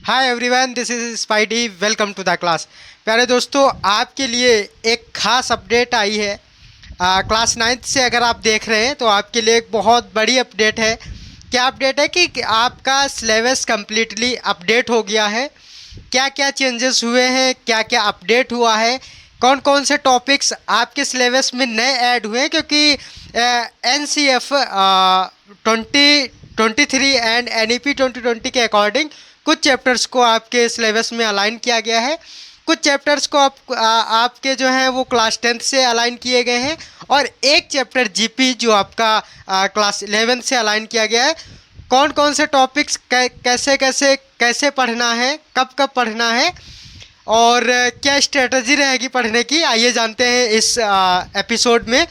Hi everyone, this is Spidey. Welcome to the class. प्यारे दोस्तों, आपके लिए एक खास अपडेट आई है। क्लास 9th से अगर आप देख रहे हैं तो आपके लिए एक बहुत बड़ी अपडेट है। क्या अपडेट है कि आपका सिलेबस कम्प्लीटली अपडेट हो गया है। क्या क्या चेंजेस हुए हैं, क्या क्या अपडेट हुआ है, कौन कौन से टॉपिक्स आपके सिलेबस में नए ऐड हुए हैं, क्योंकि NCF 2023 एंड NEP 2020 के अकॉर्डिंग कुछ चैप्टर्स को आपके सिलेबस में अलाइन किया गया है। कुछ चैप्टर्स को आपके जो हैं वो क्लास 10th से अलाइन किए गए हैं और एक चैप्टर जीपी जो आपका क्लास 11 से अलाइन किया गया है। कौन कौन से टॉपिक्स कैसे कैसे कैसे पढ़ना है, कब कब पढ़ना है और क्या स्ट्रेटजी रहेगी पढ़ने की, आइए जानते हैं इस एपिसोड में।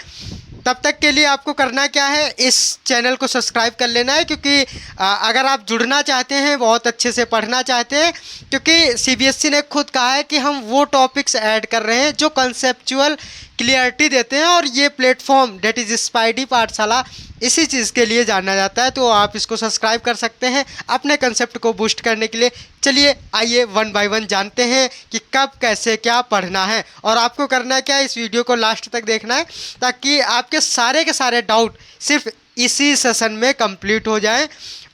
तब तक के लिए आपको करना क्या है, इस चैनल को सब्सक्राइब कर लेना है, क्योंकि अगर आप जुड़ना चाहते हैं, बहुत अच्छे से पढ़ना चाहते हैं, क्योंकि CBSE ने खुद कहा है कि हम वो टॉपिक्स ऐड कर रहे हैं जो कंसेप्चुअल क्लियरिटी देते हैं और ये प्लेटफॉर्म डेट इज़ स्पाइडी पाठशाला इसी चीज़ के लिए जाना जाता है। तो आप इसको सब्सक्राइब कर सकते हैं अपने कंसेप्ट को बूस्ट करने के लिए। चलिए आइए वन बाय वन जानते हैं कि कब कैसे क्या पढ़ना है और आपको करना क्या है, इस वीडियो को लास्ट तक देखना है ताकि आपके सारे के सारे डाउट सिर्फ इसी सेशन में कंप्लीट हो जाएं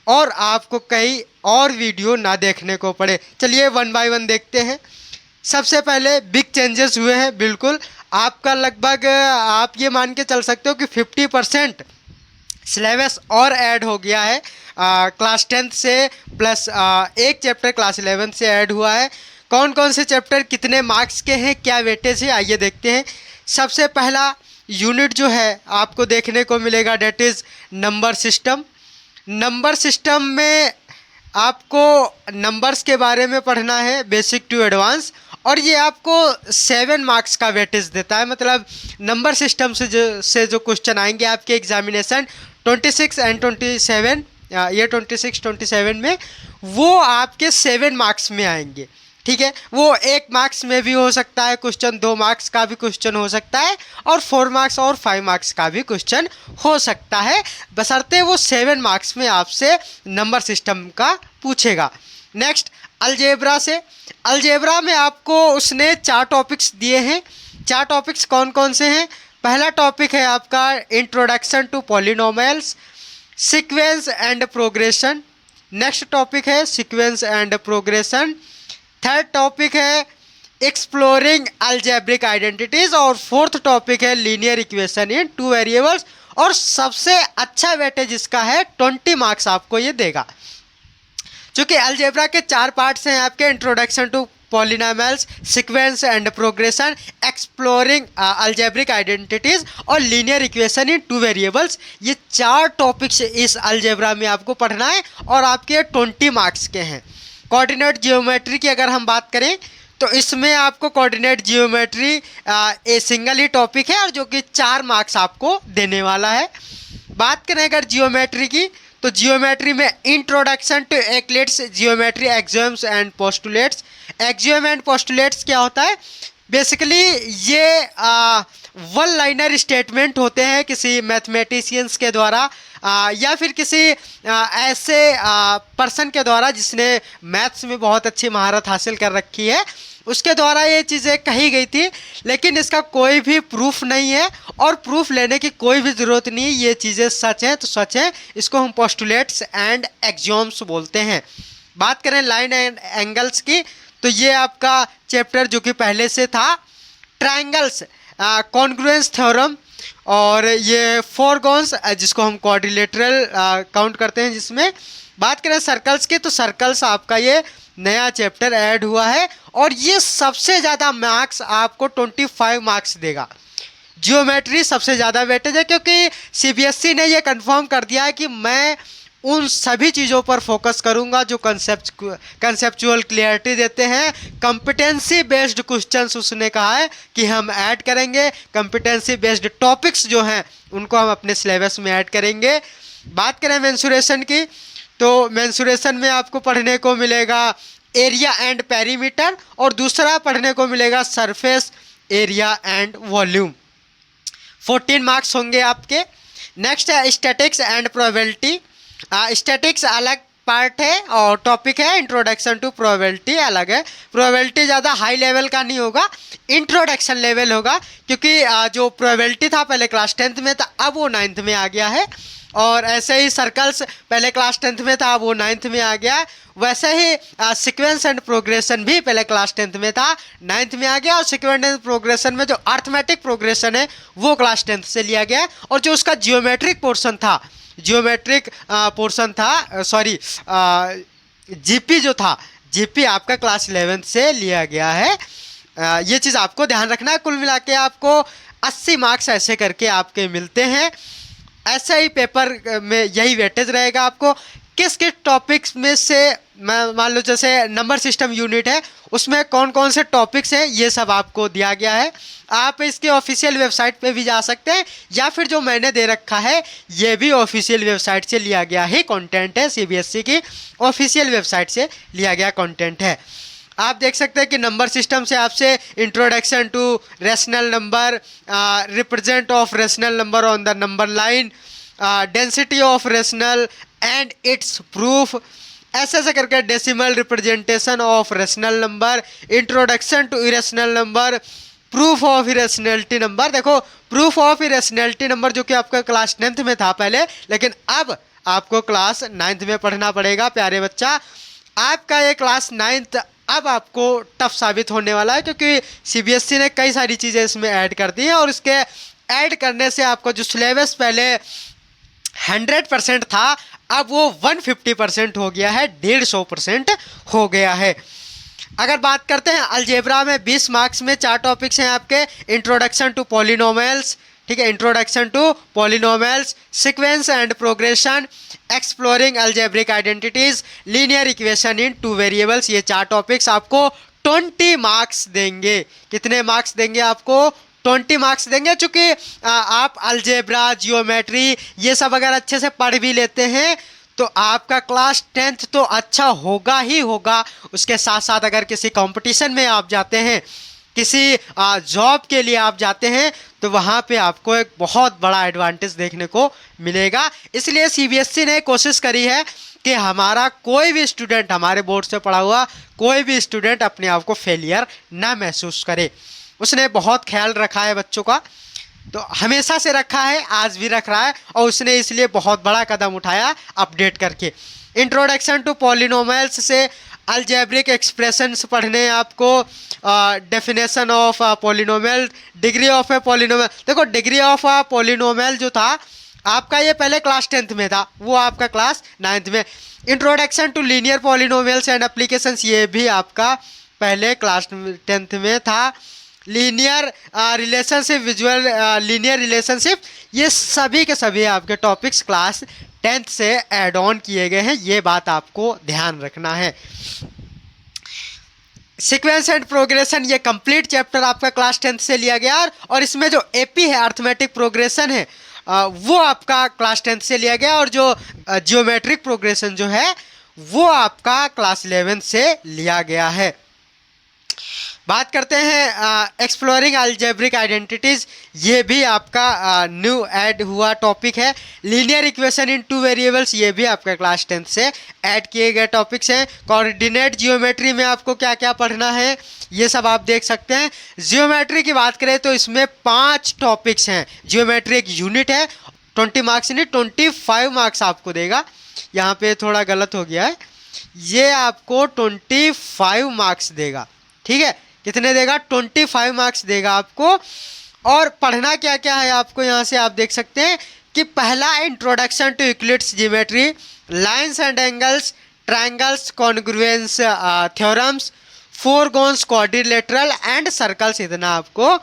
और आपको कहीं और वीडियो ना देखने को पड़े। चलिए वन बाय वन देखते हैं। सबसे पहले बिग चेंजेस हुए हैं। बिल्कुल आपका लगभग आप ये मान के चल सकते हो कि 50% सिलेबस और ऐड हो गया है क्लास 10th से, प्लस एक चैप्टर क्लास 11 से ऐड हुआ है। कौन कौन से चैप्टर कितने मार्क्स के हैं, क्या वेटेज है, आइए देखते हैं। सबसे पहला यूनिट जो है आपको देखने को मिलेगा that is number system. Number system में आपको नंबर्स के बारे में पढ़ना है, बेसिक टू एडवांस, और ये आपको 7 मार्क्स का वेटेज देता है। मतलब नंबर सिस्टम से जो क्वेश्चन आएंगे आपके एग्जामिनेशन 26 एंड 27, ये 26 27 में, वो आपके 7 मार्क्स में आएंगे। ठीक है, वो 1 मार्क्स में भी हो सकता है क्वेश्चन, 2 मार्क्स का भी क्वेश्चन हो सकता है और 4 मार्क्स और 5 मार्क्स का भी क्वेश्चन हो सकता है, बशर्ते वो 7 मार्क्स में आपसे नंबर सिस्टम का पूछेगा। नेक्स्ट अलजेब्रा से। अलजेब्रा में आपको उसने 4 टॉपिक्स दिए हैं। 4 टॉपिक्स कौन कौन से हैं? पहला टॉपिक है आपका introduction to polynomials, sequence and progression. Next topic है sequence and progression. Third topic है एक्सप्लोरिंग अलजेब्रिक आइडेंटिटीज और फोर्थ टॉपिक है लीनियर इक्वेशन इन 2 वेरिएबल्स। और सबसे अच्छा वेटेज इसका है 20 मार्क्स आपको ये देगा। चूँकि अलजेब्रा के 4 पार्ट्स हैं आपके, introduction to polynomials, sequence and progression, exploring algebraic identities और लीनियर इक्वेशन इन 2 वेरिएबल्स। ये 4 टॉपिक्स इस अलजेब्रा में आपको पढ़ना है और आपके 20 मार्क्स के हैं। कोऑर्डिनेट जियोमेट्री की अगर हम बात करें तो इसमें आपको coordinate geometry a single he topic है और जो कि 4 मार्क्स आपको देने वाला है। बात करें अगर जियोमेट्री की, तो जियोमेट्री में introduction to Euclid's geometry, axioms and postulates. Axiom and postulates क्या होता है? बेसिकली ये वन लाइनर स्टेटमेंट होते हैं किसी मैथमेटिशियंस के द्वारा या फिर किसी ऐसे पर्सन के द्वारा जिसने मैथ्स में बहुत अच्छी महारत हासिल कर रखी है, उसके द्वारा ये चीज़ें कही गई थी। लेकिन इसका कोई भी प्रूफ नहीं है और प्रूफ लेने की कोई भी ज़रूरत नहीं है। ये चीज़ें सच हैं तो सच हैं, इसको हम पोस्टुलेट्स एंड एक्सियोम्स बोलते हैं। बात करें लाइन एंड एंगल्स की, तो ये आपका चैप्टर जो कि पहले से था, ट्रायंगल्स, कॉन्ग्रुएंस थ्योरम, और ये फोरगॉन्स जिसको हम क्वाड्रिलेटरल काउंट करते हैं। जिसमें बात करें सर्कल्स की, तो सर्कल्स आपका ये नया चैप्टर ऐड हुआ है और ये सबसे ज़्यादा मार्क्स आपको 25 मार्क्स देगा। जियोमेट्री सबसे ज़्यादा वेटेज है क्योंकि CBSE ने ये कंफर्म कर दिया है कि मैं उन सभी चीज़ों पर फोकस करूंगा जो कंसेप्चुअल क्लियरिटी देते हैं। कॉम्पिटेंसी बेस्ड क्वेश्चंस उसने कहा है कि हम ऐड करेंगे। कॉम्पिटेंसी बेस्ड टॉपिक्स जो हैं उनको हम अपने सिलेबस में ऐड करेंगे। बात करें मेंसुरेशन की, तो मेंसुरेशन में आपको पढ़ने को मिलेगा एरिया एंड पेरीमीटर और दूसरा पढ़ने को मिलेगा surface area and volume. 14 marks होंगे आपके। नेक्स्ट है स्टैटिक्स एंड प्रोबेबिलिटी। स्टैटिक्स अलग पार्ट है और टॉपिक है इंट्रोडक्शन टू प्रोबेबिलिटी अलग है। प्रोबेबिलिटी ज़्यादा हाई लेवल का नहीं होगा, इंट्रोडक्शन लेवल होगा, क्योंकि जो प्रोबेबिलिटी था पहले क्लास 10th में था, अब वो 9th में आ गया है। और ऐसे ही सर्कल्स पहले क्लास 10th में था, वो 9th में आ गया। वैसे ही सीक्वेंस एंड प्रोग्रेशन भी पहले क्लास 10th में था, 9th में आ गया। और सीक्वेंस एंड प्रोग्रेशन में जो अर्थमेटिक प्रोग्रेशन है वो क्लास 10th से लिया गया। और जो उसका जियोमेट्रिक पोर्शन था, सॉरी जीपी जो था, जीपी आपका क्लास 11th से लिया गया है। ये चीज़ आपको ध्यान रखना है। कुल मिला के आपको 80 मार्क्स ऐसे करके आपके मिलते हैं। ऐसे ही पेपर में यही वेटेज रहेगा आपको। किस किस टॉपिक्स में से, मान लो जैसे नंबर सिस्टम यूनिट है, उसमें कौन कौन से टॉपिक्स हैं, ये सब आपको दिया गया है। आप इसके ऑफिशियल वेबसाइट पे भी जा सकते हैं, या फिर जो मैंने दे रखा है ये भी ऑफिशियल वेबसाइट से लिया गया ही कंटेंट है। सीबीएसई की ऑफिशियल वेबसाइट से लिया गया कंटेंट है। आप देख सकते हैं कि नंबर सिस्टम से आपसे introduction to rational number, represent of rational number on the number line, density of rational and its proof, ऐसे करके decimal representation of rational number, introduction to irrational number, proof of irrationality number. देखो, proof of irrationality number जो कि आपका class 10th में था पहले, लेकिन अब आपको क्लास 9th में पढ़ना पड़ेगा। प्यारे बच्चा, आपका ये क्लास 9th अब आपको टफ साबित होने वाला है, क्योंकि सीबीएसई ने कई सारी चीज़ें इसमें ऐड कर दी हैं। और इसके ऐड करने से आपको जो सिलेबस पहले 100% था, अब वो 150% हो गया है, 150% हो गया है। अगर बात करते हैं अलजेब्रा में 20 मार्क्स में 4 टॉपिक्स हैं आपके। इंट्रोडक्शन टू पॉलिनोमियल्स, ठीक है, introduction to polynomials, sequence and progression, exploring algebraic identities, linear equation in 2 variables. ये 4 टॉपिक्स आपको 20 मार्क्स देंगे। कितने मार्क्स देंगे आपको? 20 मार्क्स देंगे। चूँकि आप अलजेब्रा, जियोमेट्री ये सब अगर अच्छे से पढ़ भी लेते हैं तो आपका क्लास 10th तो अच्छा होगा ही होगा। उसके साथ साथ अगर किसी कंपटीशन में आप जाते हैं, किसी जॉब के लिए आप जाते हैं, तो वहाँ पे आपको एक बहुत बड़ा एडवांटेज देखने को मिलेगा। इसलिए सीबीएसई ने कोशिश करी है कि हमारा कोई भी स्टूडेंट, हमारे बोर्ड से पढ़ा हुआ कोई भी स्टूडेंट अपने आप को फेलियर ना महसूस करे। उसने बहुत ख्याल रखा है बच्चों का, तो हमेशा से रखा है, आज भी रख रहा है। और उसने इसलिए बहुत बड़ा कदम उठाया अपडेट करके। इंट्रोडक्शन टू पॉलिनोमियल्स से अलजेब्रिक एक्सप्रेशंस पढ़ने आपको, definition of polynomial, degree of a polynomial. देखो, डिग्री ऑफ अ पॉलिनोमियल जो था आपका, ये पहले क्लास 10th में था, वो आपका क्लास 9th में। Introduction to linear polynomials and applications, ये भी आपका पहले क्लास 10th में था। Linear relationship, visual linear relationship, ये सभी के सभी आपके टॉपिक्स क्लास 10th से ऐड ऑन किए गए हैं। ये बात आपको ध्यान रखना है। सीक्वेंस एंड प्रोग्रेशन, ये कंप्लीट चैप्टर आपका क्लास 10th से लिया गया। और इसमें जो एपी है, अर्थमेटिक प्रोग्रेशन है, वो आपका क्लास 10th से लिया गया। और जो जियोमेट्रिक प्रोग्रेशन जो है वो आपका क्लास 11th से लिया गया है। बात करते हैं एक्सप्लोरिंग अलजेब्रिक आइडेंटिटीज, ये भी आपका न्यू ऐड हुआ टॉपिक है। लीनियर इक्वेशन इन 2 वेरिएबल्स, ये भी आपका क्लास 10th से ऐड किए गए टॉपिक्स हैं। कोऑर्डिनेट जियोमेट्री में आपको क्या क्या पढ़ना है ये सब आप देख सकते हैं। जियोमेट्री की बात करें तो इसमें 5 टॉपिक्स हैं। जियोमेट्री एक यूनिट है, 20 मार्क्स नहीं 25 मार्क्स आपको देगा। यहाँ पे थोड़ा गलत हो गया है, ये आपको 25 मार्क्स देगा, ठीक है। कितने देगा? 25 मार्क्स देगा आपको। और पढ़ना क्या क्या है आपको, यहाँ से आप देख सकते हैं कि पहला introduction to Euclid's geometry, lines and angles, triangles, congruence theorems, फोरगोन्स, क्वाड्रिलेटरल एंड सर्कल्स, इतना आपको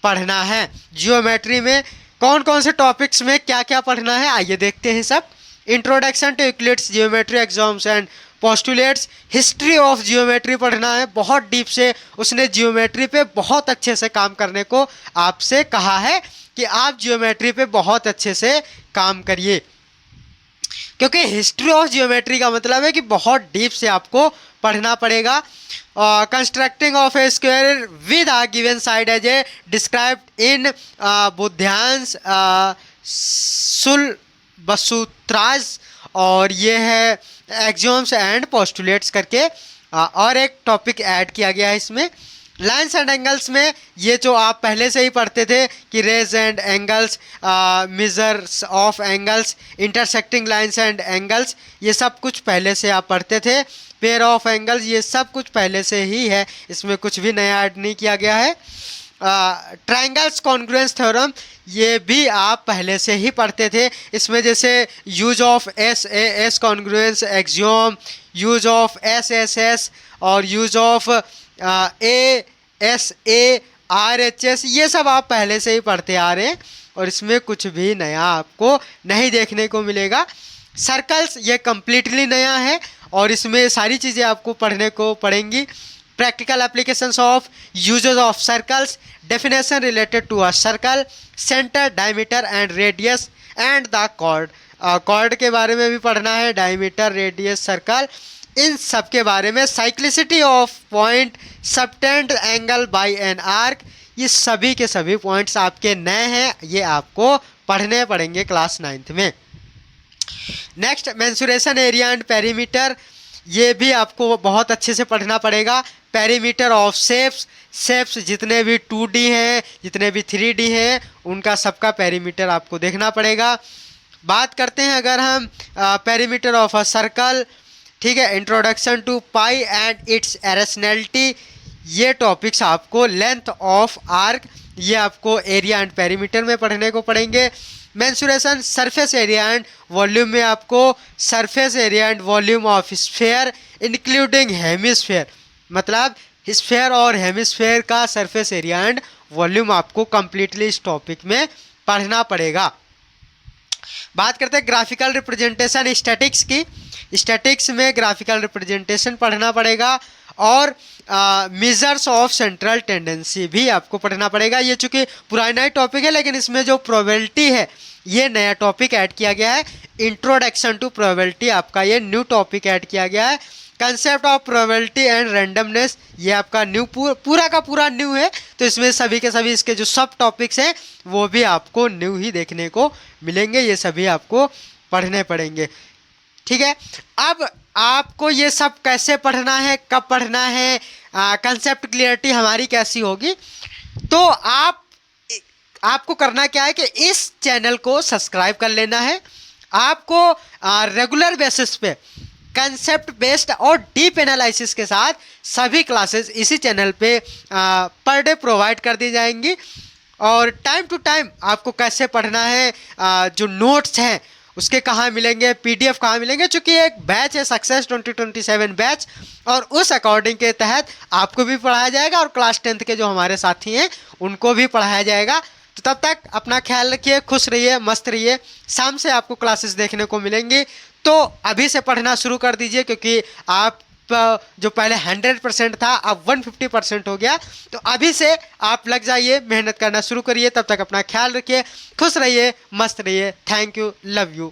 पढ़ना है। जियोमेट्री में कौन कौन से टॉपिक्स में क्या क्या पढ़ना है आइए देखते हैं सब। Introduction to Euclid's geometry axioms and postulates, history of geometry पढ़ना है बहुत डीप से। उसने जियोमेट्री पे बहुत अच्छे से काम करने को आपसे कहा है कि आप जियोमेट्री पे बहुत अच्छे से काम करिए, क्योंकि हिस्ट्री ऑफ जियोमेट्री का मतलब है कि बहुत डीप से आपको पढ़ना पड़ेगा। Constructing of a square with a given side as a described in Baudhayana Sulbasutras और ये है एक्सियोम्स एंड पोस्टुलेट्स करके और एक टॉपिक ऐड किया गया है इसमें। लाइन्स एंड एंगल्स में ये जो आप पहले से ही पढ़ते थे कि rays and angles, measures of angles, intersecting lines and angles, ये सब कुछ पहले से आप पढ़ते थे। पेयर ऑफ एंगल्स, ये सब कुछ पहले से ही है, इसमें कुछ भी नया ऐड नहीं किया गया है। ट्रायंगल्स कॉन्ग्रुएंस थ्योरम, ये भी आप पहले से ही पढ़ते थे। इसमें जैसे use of S A S congruence axiom, use of S S S और use of A S A R H S, ये सब आप पहले से ही पढ़ते आ रहे हैं और इसमें कुछ भी नया आपको नहीं देखने को मिलेगा। सर्कल्स, ये कम्प्लीटली नया है और इसमें सारी चीज़ें आपको पढ़ने को पड़ेंगी। Practical applications of uses of circles, definition related to a circle, centre, diameter and radius and the chord, chord के बारे में भी पढ़ना है, डायमीटर, रेडियस, सर्कल, इन सब के बारे में। Cyclicity of point, subtend angle by an arc, ये सभी के सभी पॉइंट्स आपके नए हैं, ये आपको पढ़ने पड़ेंगे क्लास 9th में। Next, mensuration area and perimeter, ये भी आपको बहुत अच्छे से पढ़ना पड़ेगा। पेरीमीटर ऑफ शेप्स, शेप्स जितने भी 2D हैं, जितने भी 3D हैं, उनका सबका पेरीमीटर आपको देखना पड़ेगा। बात करते हैं अगर हम पेरीमीटर ऑफ अ सर्कल, ठीक है, introduction to pi and its rationality, ये टॉपिक्स आपको लेंथ ऑफ आर्क, ये आपको एरिया एंड पेरीमीटर में पढ़ने को पड़ेंगे। Mensuration surface area and volume में आपको surface area and volume of sphere including hemisphere, मतलब स्फीयर और हेमिस्फीयर का सरफेस एरिया एंड वॉल्यूम आपको कंप्लीटली इस टॉपिक में पढ़ना पड़ेगा। बात करते हैं ग्राफिकल रिप्रेजेंटेशन स्टैटिक्स की। स्टैटिक्स में ग्राफिकल रिप्रेजेंटेशन पढ़ना पड़ेगा और मेजर्स ऑफ सेंट्रल टेंडेंसी भी आपको पढ़ना पड़ेगा। ये चूँकि पुराना ही टॉपिक है लेकिन इसमें जो प्रोबेबिलिटी है ये नया टॉपिक ऐड किया गया है। इंट्रोडक्शन टू प्रोबेबिलिटी आपका ये न्यू टॉपिक ऐड किया गया है। Concept of probability and randomness, ये आपका न्यू पूरा का पूरा न्यू है, तो इसमें सभी के सभी इसके जो सब टॉपिक्स हैं वो भी आपको न्यू ही देखने को मिलेंगे, ये सभी आपको पढ़ने पड़ेंगे। ठीक है, अब आपको ये सब कैसे पढ़ना है, कब पढ़ना है, कंसेप्ट क्लियरिटी हमारी कैसी होगी, तो आपको करना क्या है कि इस चैनल को सब्सक्राइब कर लेना है। आपको रेगुलर बेसिस पे कंसेप्ट बेस्ड और डीप एनालिसिस के साथ सभी क्लासेस इसी चैनल पे पर डे प्रोवाइड कर दी जाएंगी और टाइम टू टाइम आपको कैसे पढ़ना है, जो नोट्स हैं उसके कहाँ मिलेंगे, PDF कहाँ मिलेंगे, चूँकि एक बैच है सक्सेस 2027 बैच और उस अकॉर्डिंग के तहत आपको भी पढ़ाया जाएगा और क्लास 10th के जो हमारे साथी हैं उनको भी पढ़ाया जाएगा। तो तब तक अपना ख्याल रखिए, खुश रहिए, मस्त रहिए। शाम से आपको क्लासेस देखने को मिलेंगी, तो अभी से पढ़ना शुरू कर दीजिए क्योंकि आप जो पहले 100% था अब 150% हो गया, तो अभी से आप लग जाइए, मेहनत करना शुरू करिए। तब तक अपना ख्याल रखिए, खुश रहिए, मस्त रहिए। Thank you, love you.